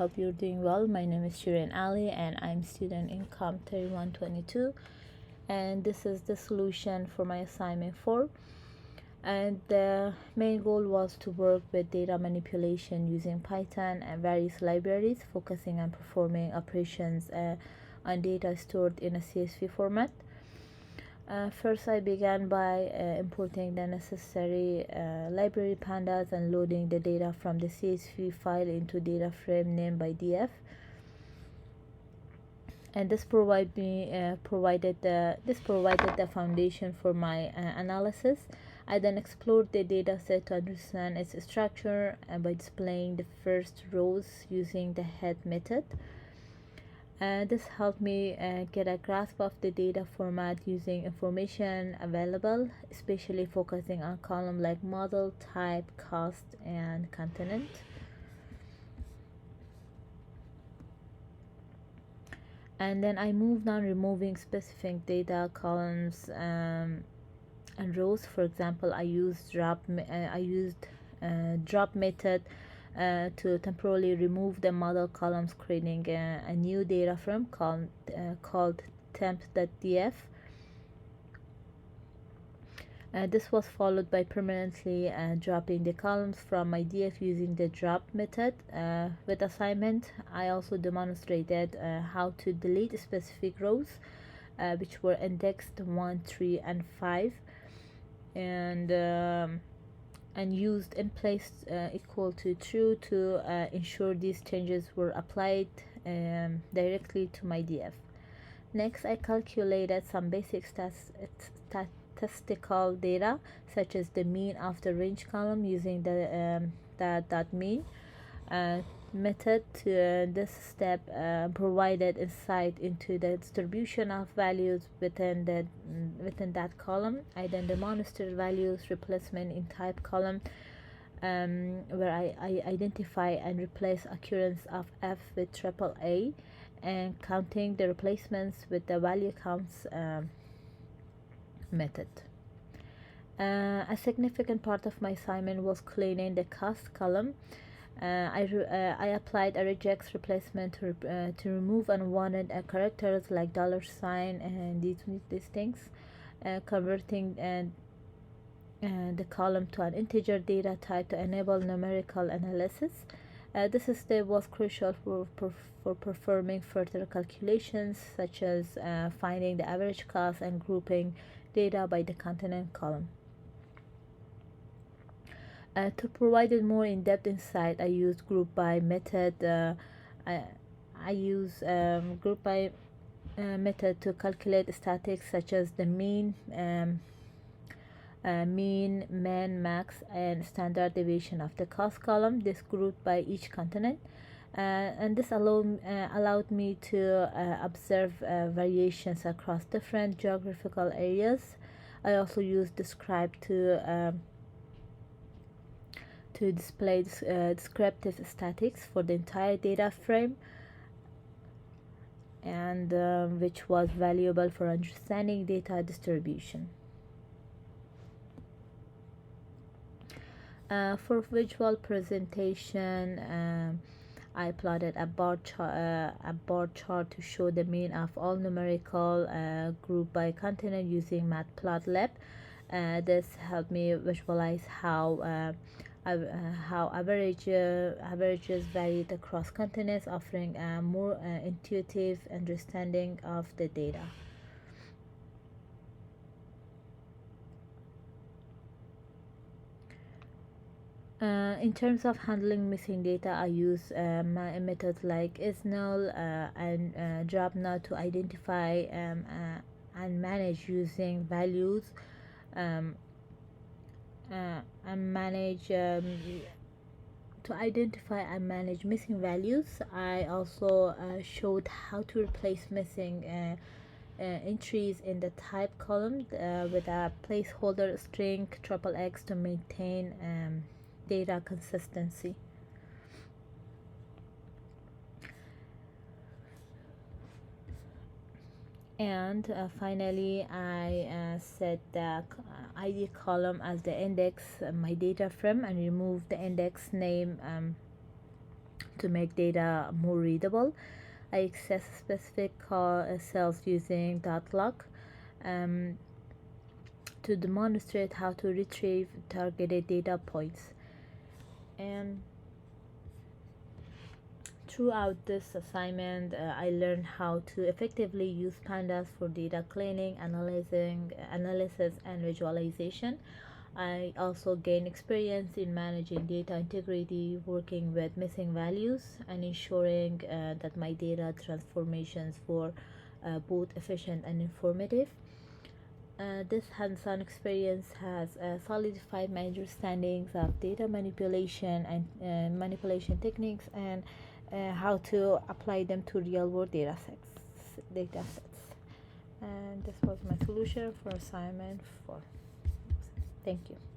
Hope you're doing well. My name is Shirin Ali and I'm student in COM 3122, and this is the solution for my assignment 4. And the main goal was to work with data manipulation using Python and various libraries, focusing on performing operations on data stored in a CSV format. First, I began by importing the necessary library pandas and loading the data from the CSV file into data frame named by df. And this provided the foundation for my analysis. I then explored the data set to understand its structure by displaying the first rows using the head method. This helped me get a grasp of the data format using information available, especially focusing on columns like model, type, cost, and continent. And then I moved on removing specific data columns and rows. For example, I used drop method to temporarily remove the model columns, creating a new data frame called temp.df. This was followed by permanently dropping the columns from my df using the drop method. With assignment, I also demonstrated how to delete specific rows which were indexed 1, 3, and 5, and used in place equal to true to ensure these changes were applied directly to my df. Next, I calculated some basic statistical data, such as the mean of the range column using the mean method. This step provided insight into the distribution of values within that column. I then demonstrated values replacement in type column, where I identify and replace occurrence of f with triple A, and counting the replacements with the value counts method. A significant part of my assignment was cleaning the cost column. I applied a regex replacement to remove unwanted characters like $sign and these things, converting the column to an integer data type to enable numerical analysis. This step was crucial for performing further calculations, such as finding the average cost and grouping data by the continent column. To provide a more in-depth insight, I used group by method. I use group by method to calculate statistics such as the mean, min, max, and standard deviation of the cost column. This grouped by each continent, and this allowed me to observe variations across different geographical areas. I also used describe to display descriptive statistics for the entire data frame, and which was valuable for understanding data distribution. For visual presentation, I plotted a bar chart to show the mean of all numerical group by continent using Matplotlib. This helped me visualize how averages varied across continents, offering a more intuitive understanding of the data. In terms of handling missing data, I use methods like isnull and dropnull to identify and manage using values, and manage to identify and manage missing values. I also showed how to replace missing entries in the type column with a placeholder string XXX to maintain data consistency. And finally, I set the ID column as the index my data frame, and remove the index name to make data more readable. I access specific cells using .lock um, to demonstrate how to retrieve targeted data points. And throughout this assignment, I learned how to effectively use pandas for data cleaning, analysis, and visualization. I also gained experience in managing data integrity, working with missing values, and ensuring that my data transformations were both efficient and informative. This hands-on experience has solidified my understandings of data manipulation and manipulation techniques, and how to apply them to real-world data sets. And this was my solution for assignment 4. Thank you.